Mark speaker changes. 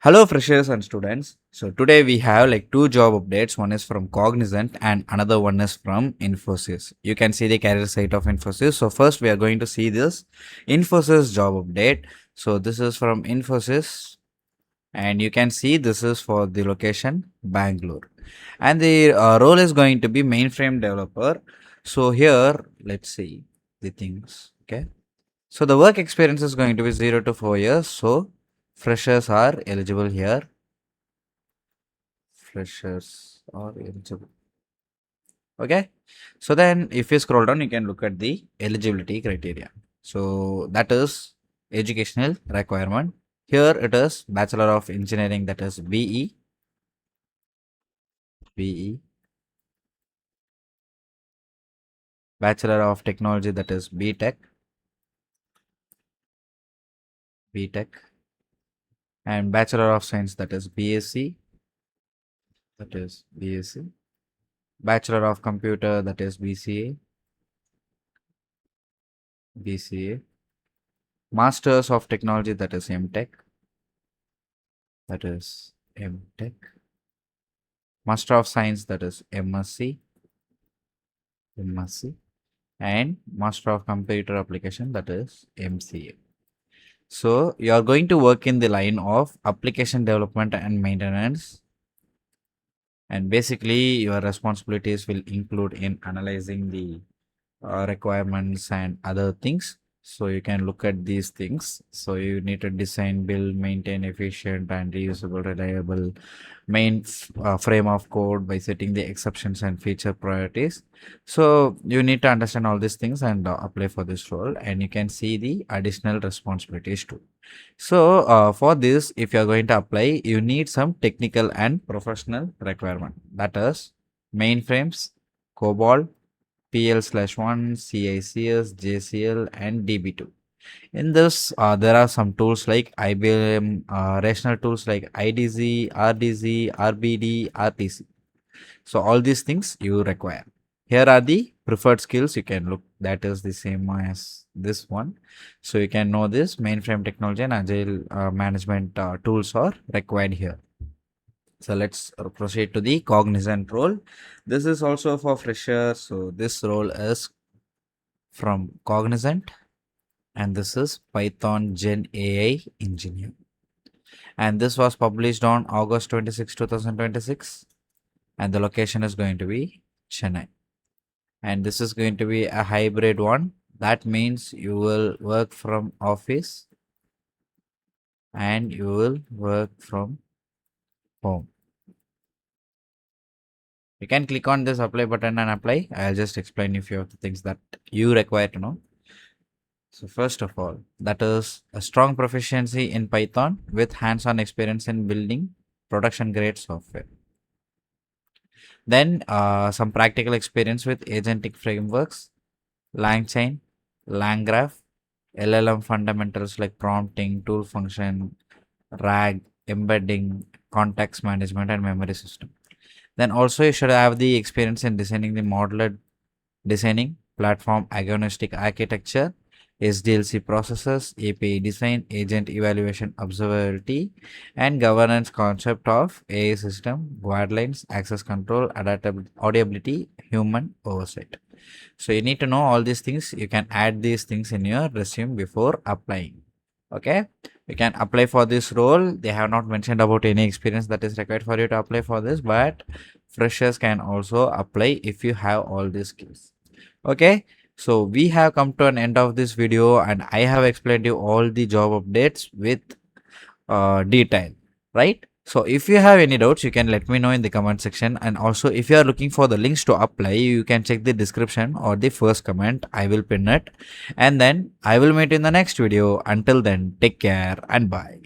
Speaker 1: Hello freshers and students. So today we have like two job updates. One is from Cognizant and another one is from Infosys. You can see the career site of Infosys. So first we are going to see this Infosys job update. So this is from Infosys and you can see this is for the location Bangalore. And the role is going to be mainframe developer. So here let's see the things. Okay. So the work experience is going to be 0 to 4 years. So freshers are eligible here. Freshers are eligible. Okay. So then if you scroll down, you can look at the eligibility criteria. So that is educational requirement. Here it is Bachelor of Engineering, that is BE, Bachelor of Technology, that is B.Tech, and Bachelor of Science, that is BSc, Bachelor of Computer, that is BCA, Masters of Technology, that is MTech, Master of Science, that is MSc, and Master of Computer Application, that is MCA. So you are going to work in the line of application development and maintenance, and basically your responsibilities will include in analyzing the requirements and other things. So you can look at these things. So you need to design, build, maintain efficient and reusable, reliable frame of code by setting the exceptions and feature priorities. So you need to understand all these things and apply for this role, and you can see the additional responsibilities too. So for this, if you are going to apply, you need some technical and professional requirement, that is mainframes, COBOL, PL/1, CICS, JCL, and DB2. In this, there are some tools like IBM, rational tools like IDZ, RDZ, RBD, RTC. So all these things you require. Here are the preferred skills. You can look, that is the same as this one. So you can know this mainframe technology and agile management tools are required here. So let's proceed to the Cognizant role. This is also for freshers. So this role is from Cognizant, and this is Python GenAI engineer. And this was published on August 26, 2026. And the location is going to be Chennai. And this is going to be a hybrid one. That means you will work from office and you will work from home. You can click on this apply button and apply. I'll just explain you few of the things that you require to know. So first of all, that is a strong proficiency in Python with hands-on experience in building production grade software. Then some practical experience with agentic frameworks, LangChain, LangGraph, LLM fundamentals like prompting, tool function, RAG, embedding, context management, and memory system. Then also you should have the experience in designing the modular designing, platform agnostic architecture, SDLC processes, API design, agent evaluation, observability, and governance concept of AI system, guidelines, access control, adaptability, audibility, human oversight. So you need to know all these things. You can add these things in your resume before applying. Okay, you can apply for this role. They have not mentioned about any experience that is required for you to apply for this, but freshers can also apply if you have all these skills. Okay, so we have come to an end of this video, and I have explained you all the job updates with detail, right? So if you have any doubts, you can let me know in the comment section. And also if you are looking for the links to apply, you can check the description or the first comment. I will pin it, and then I will meet in the next video. Until then, take care and bye.